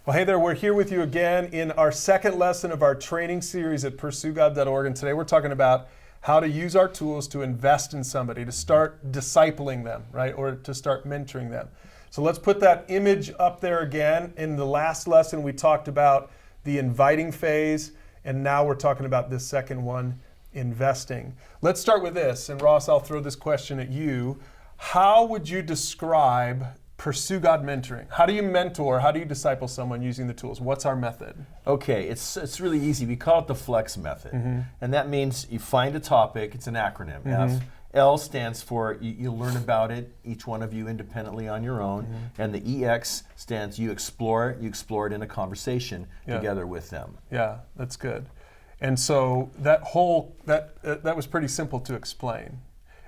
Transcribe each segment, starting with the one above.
Well, hey there, we're here with you again in our second lesson of our training series at PursueGOD.org, and today we're talking about how to use our tools to invest in somebody, to start discipling them, right, or to start mentoring them. So let's put that image up there again. In the last lesson, we talked about the inviting phase, and now we're talking about this second one, investing. Let's start with this, and Ross, I'll throw this question at you. How would you describe Pursue God mentoring? How do you mentor? How do you disciple someone using the tools? What's our method? Okay, it's really easy. We call it the FLEX method. And that means you find a topic, it's an acronym. F. L stands for you learn about it, each one of you independently on your own. And the EX stands you explore it in a conversation together with them. Yeah, that's good. And so that was pretty simple to explain.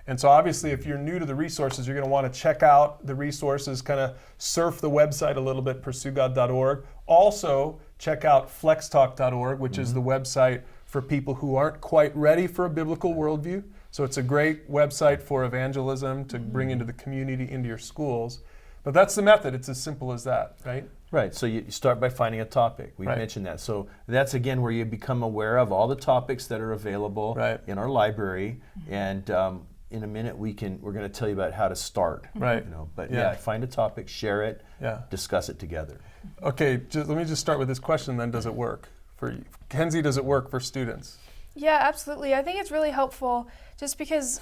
And so obviously if you're new to the resources, you're going to want to check out the resources, kind of surf the website a little bit, PursueGOD.org. Also check out flextalk.org, which is the website for people who aren't quite ready for a biblical worldview. So it's a great website for evangelism to bring into the community, into your schools. But that's the method. It's as simple as that, right? Right, so you start by finding a topic. We mentioned that. So that's again where you become aware of all the topics that are available in our library. And in a minute we're going to tell you about how to start. Right. But find a topic, share it, discuss it together. Okay, let me just start with this question then. Does it work for you? Kenzie, does it work for students? Yeah, absolutely. I think it's really helpful just because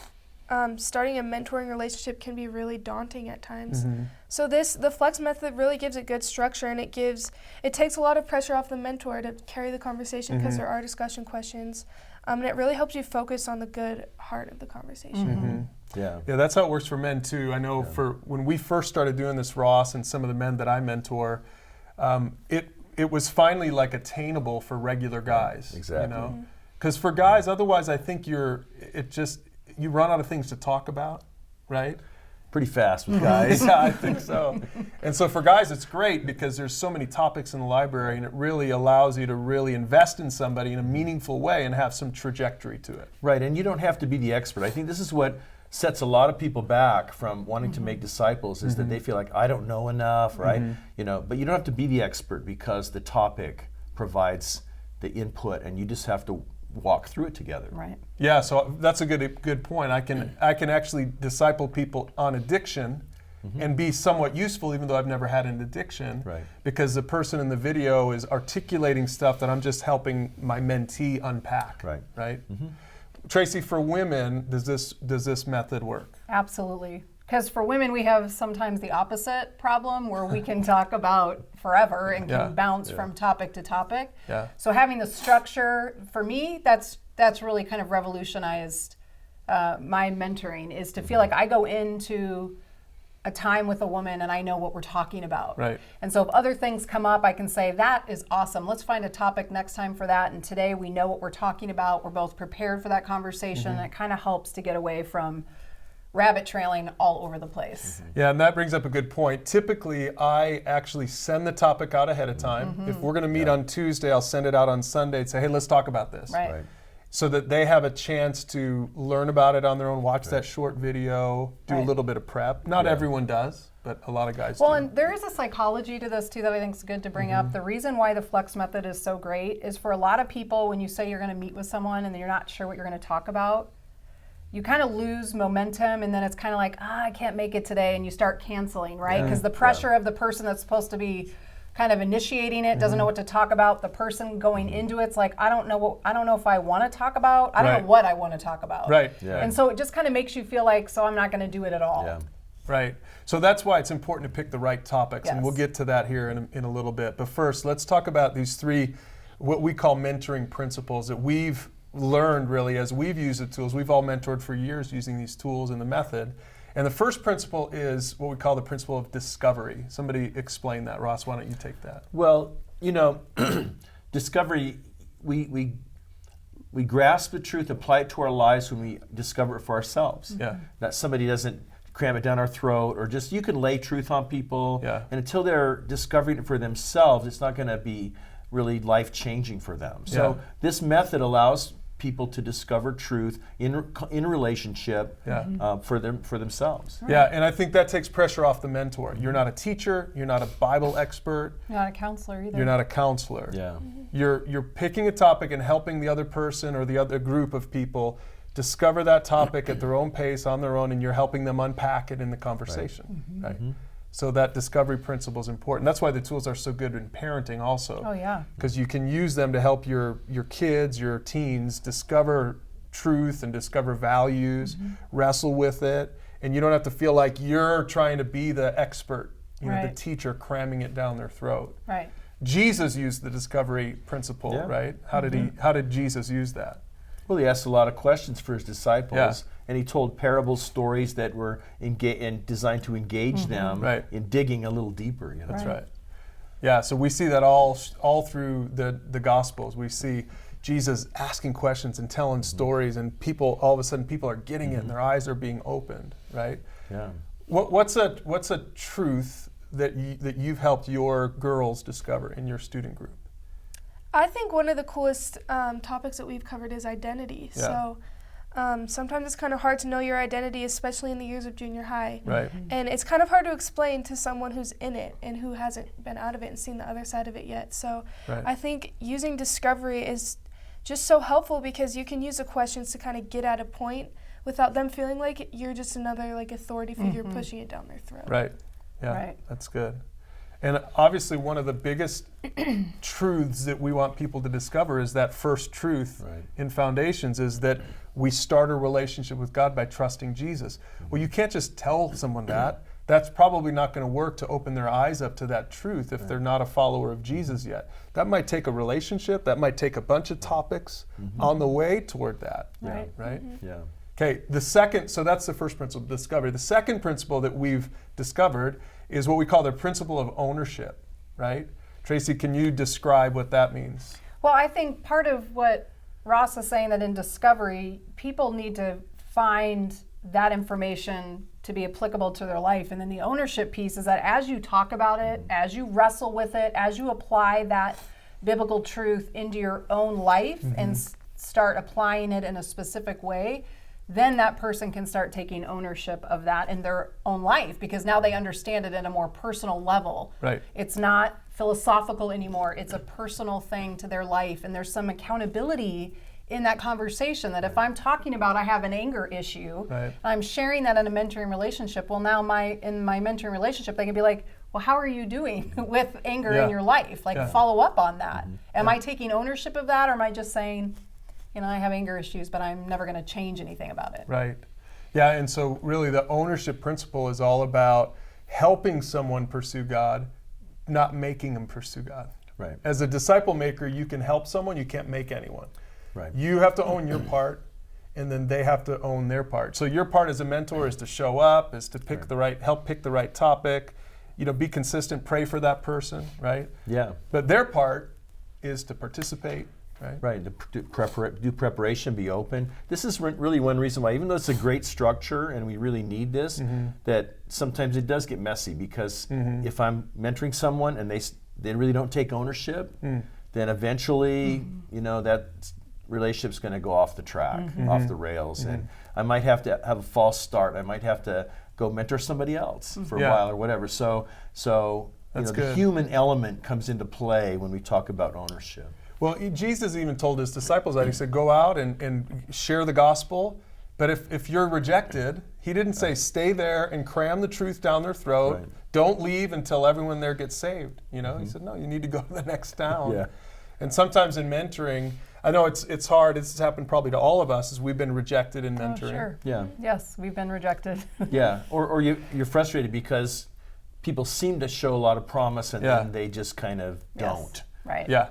starting a mentoring relationship can be really daunting at times. So the FLEX method really gives a good structure, and it takes a lot of pressure off the mentor to carry the conversation because there are discussion questions. And it really helps you focus on the good heart of the conversation. Yeah, that's how it works for men too. I know for when we first started doing this, Ross, and some of the men that I mentor, it was finally like attainable for regular guys. Exactly. Because for guys, otherwise I think you run out of things to talk about, right? Pretty fast with guys. Yeah, I think so. And so for guys, it's great because there's so many topics in the library, and it really allows you to really invest in somebody in a meaningful way and have some trajectory to it. Right, and you don't have to be the expert. I think this is what sets a lot of people back from wanting to make disciples is that they feel like, I don't know enough, right? But you don't have to be the expert because the topic provides the input, and you just have to walk through it together. Right. Yeah, so that's a good point. I can actually disciple people on addiction and be somewhat useful even though I've never had an addiction. Right. Because the person in the video is articulating stuff that I'm just helping my mentee unpack. Right? Tracy, for women, does this method work? Absolutely. Because for women, we have sometimes the opposite problem where we can talk about forever and can bounce from topic to topic. So having the structure, for me, that's really kind of revolutionized my mentoring, is to feel like I go into a time with a woman and I know what we're talking about. Right. And so if other things come up, I can say, that is awesome. Let's find a topic next time for that. And today we know what we're talking about. We're both prepared for that conversation. And it kind of helps to get away from rabbit trailing all over the place. Yeah, and that brings up a good point. Typically, I actually send the topic out ahead of time. If we're going to meet on Tuesday, I'll send it out on Sunday and say, hey, let's talk about this. Right. So that they have a chance to learn about it on their own, watch that short video, do a little bit of prep. Not everyone does, but a lot of guys do. Well, and there is a psychology to this too that I think is good to bring up. The reason why the FLEX method is so great is for a lot of people, when you say you're going to meet with someone and you're not sure what you're going to talk about, you kind of lose momentum, and then it's kind of like, I can't make it today, and you start canceling, right? Because the pressure of the person that's supposed to be kind of initiating it doesn't know what to talk about. The person going into it's like, I don't know if I want to talk about. I don't know what I want to talk about. Right. And so it just kind of makes you feel like, so I'm not going to do it at all. Yeah. Right. So that's why it's important to pick the right topics, and we'll get to that here in a little bit. But first, let's talk about these three, what we call mentoring principles that we've learned really as we've used the tools. We've all mentored for years using these tools and the method. And the first principle is what we call the principle of discovery. Somebody explain that. Ross, why don't you take that? Well, discovery, we grasp the truth, apply it to our lives when we discover it for ourselves. That somebody doesn't cram it down our throat, or just, you can lay truth on people, and until they're discovering it for themselves, it's not going to be really life-changing for them. So this method allows people to discover truth in relationship for themselves. Yeah, and I think that takes pressure off the mentor. You're not a teacher. You're not a Bible expert. You're not a counselor either. You're not a counselor. Yeah. You're picking a topic and helping the other person or the other group of people discover that topic at their own pace, on their own, and you're helping them unpack it in the conversation. Right. So that discovery principle is important. That's why the tools are so good in parenting also. Oh, yeah. Because you can use them to help your kids, your teens discover truth and discover values, wrestle with it, and you don't have to feel like you're trying to be the expert, the Right. teacher cramming it down their throat. Right. Jesus used the discovery principle, right? How did Jesus use that? Well, he asked a lot of questions for his disciples, and he told parable stories that were designed to engage them in digging a little deeper. That's right. Yeah, so we see that all through the Gospels. We see Jesus asking questions and telling stories, and people, all of a sudden, people are getting it, and their eyes are being opened, right? Yeah. What's a truth that you've helped your girls discover in your student group? I think one of the coolest topics that we've covered is identity. Yeah. So sometimes it's kind of hard to know your identity, especially in the years of junior high. Right. And it's kind of hard to explain to someone who's in it and who hasn't been out of it and seen the other side of it yet. So I think using discovery is just so helpful because you can use the questions to kind of get at a point without them feeling like you're just another authority figure pushing it down their throat. Right. Yeah. Right. That's good. And obviously one of the biggest truths that we want people to discover is that first truth in Foundations is that we start a relationship with God by trusting Jesus. Well, you can't just tell someone that. That's probably not going to work to open their eyes up to that truth if they're not a follower of Jesus yet. That might take a relationship. That might take a bunch of topics on the way toward that. Right. Right? Yeah. Okay, so that's the first principle, discovery. The second principle that we've discovered is what we call the principle of ownership, right? Tracy, can you describe what that means? Well, I think part of what Ross is saying that in discovery, people need to find that information to be applicable to their life. And then the ownership piece is that as you talk about it, as you wrestle with it, as you apply that biblical truth into your own life and start applying it in a specific way, then that person can start taking ownership of that in their own life because now they understand it at a more personal level. Right. It's not philosophical anymore. It's a personal thing to their life, and there's some accountability in that conversation that if I'm talking about I have an anger issue, I'm sharing that in a mentoring relationship. Well, now in my mentoring relationship, they can be like, well, how are you doing with anger in your life? Follow up on that. Am I taking ownership of that, or am I just saying, I have anger issues, but I'm never going to change anything about it? Right. Yeah, and so really the ownership principle is all about helping someone pursue God, not making them pursue God. Right. As a disciple maker, you can help someone, you can't make anyone. Right. You have to own your part, and then they have to own their part. So your part as a mentor is to show up, is to help pick the right topic, be consistent, pray for that person, right? Yeah. But their part is to participate. Right, do preparation, be open. This is really one reason why, even though it's a great structure and we really need this, that sometimes it does get messy because if I'm mentoring someone and they really don't take ownership, then eventually, that relationship's going to go off the track, off the rails, and I might have to have a false start. I might have to go mentor somebody else for a while or whatever. So the human element comes into play when we talk about ownership. Well, Jesus even told his disciples that. He said, go out and share the gospel. But if you're rejected, he didn't say stay there and cram the truth down their throat. Right. Don't leave until everyone there gets saved. He said, no, you need to go to the next town. Yeah. And sometimes in mentoring, I know it's hard. This has happened probably to all of us as we've been rejected in mentoring. Oh, sure. Yeah. Yes, we've been rejected. Yeah. Or you're frustrated because people seem to show a lot of promise and then they just kind of don't. Right. Yeah.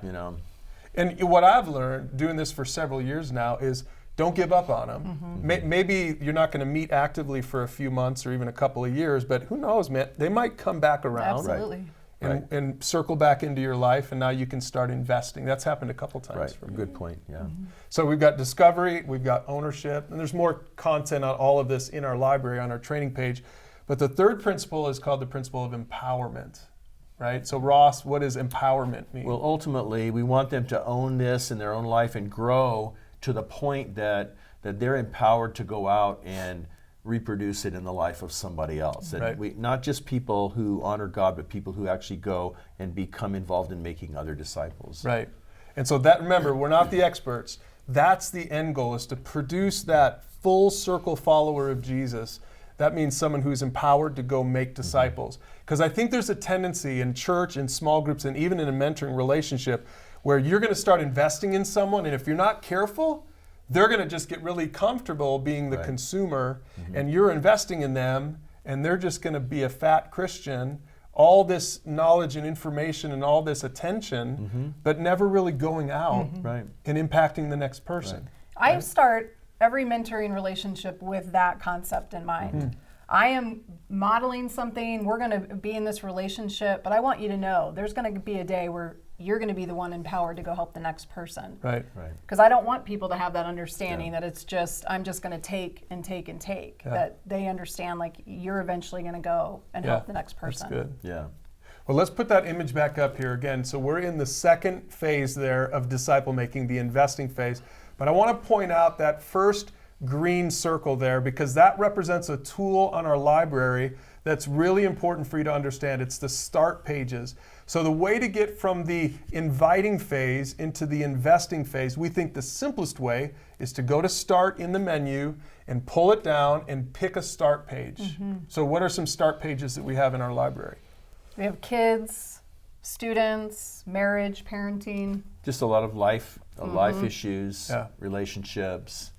And what I've learned doing this for several years now is don't give up on them. Maybe you're not going to meet actively for a few months or even a couple of years, but who knows, man? They might come back around. Absolutely. And circle back into your life, and now you can start investing. That's happened a couple times for me. Good point, yeah. So we've got discovery, we've got ownership, and there's more content on all of this in our library on our training page. But the third principle is called the principle of empowerment. Right? So Ross, what does empowerment mean? Well, ultimately, we want them to own this in their own life and grow to the point that they're empowered to go out and reproduce it in the life of somebody else. And Right. not just people who honor God, but people who actually go and become involved in making other disciples. Right. And so that, remember, we're not the experts. That's the end goal, is to produce that full circle follower of Jesus. That means someone who's empowered to go make disciples. Because I think there's a tendency in church, in small groups, and even in a mentoring relationship where you're going to start investing in someone, and if you're not careful, they're going to just get really comfortable being the Right. consumer, and you're investing in them, and they're just going to be a fat Christian, all this knowledge and information and all this attention, but never really going out Right. and impacting the next person. I start every mentoring relationship with that concept in mind. I am modeling something, we're going to be in this relationship, but I want you to know there's going to be a day where you're going to be the one empowered to go help the next person. Right. Right. Because I don't want people to have that understanding that it's just, I'm just going to take and take and take. Yeah. That they understand, like, you're eventually going to go and help the next person. That's good. Yeah. Well, let's put that image back up here again. So we're in the second phase there of disciple making, the investing phase. But I want to point out that first green circle there, because that represents a tool on our library that's really important for you to understand. It's the start pages. So the way to get from the inviting phase into the investing phase, we think the simplest way is to go to start in the menu and pull it down and pick a start page. So what are some start pages that we have in our library? We have kids, students, marriage, parenting. Just a lot of life issues, Yeah. relationships.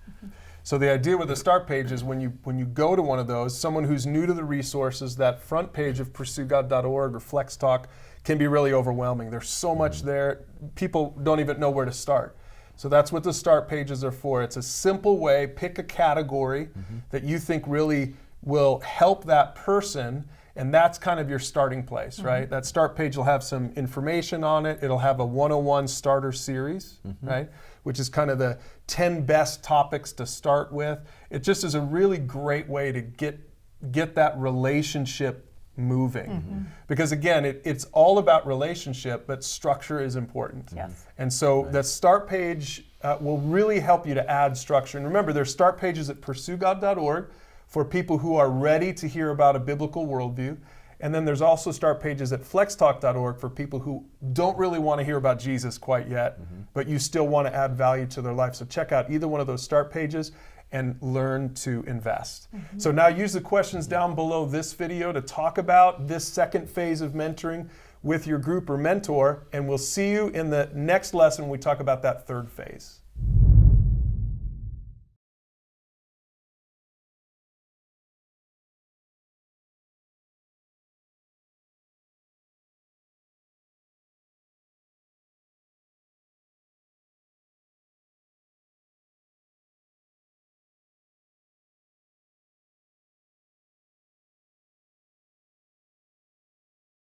So the idea with the start page is when you go to one of those, someone who's new to the resources, that front page of PursueGOD.org or Flex Talk can be really overwhelming. There's so much there, people don't even know where to start. So that's what the start pages are for. It's a simple way, pick a category that you think really will help that person, and that's kind of your starting place, right? That start page will have some information on it. It'll have a 101 starter series, right? Which is kind of the 10 best topics to start with. It just is a really great way to get that relationship moving. Because again, it's all about relationship, but structure is important. Yes. And so the start page will really help you to add structure. And remember, there's start pages at PursueGOD.org for people who are ready to hear about a biblical worldview. And then there's also start pages at FlexTalk.org for people who don't really want to hear about Jesus quite yet, but you still want to add value to their life. So check out either one of those start pages and learn to invest. So now use the questions down below this video to talk about this second phase of mentoring with your group or mentor, and we'll see you in the next lesson when we talk about that third phase.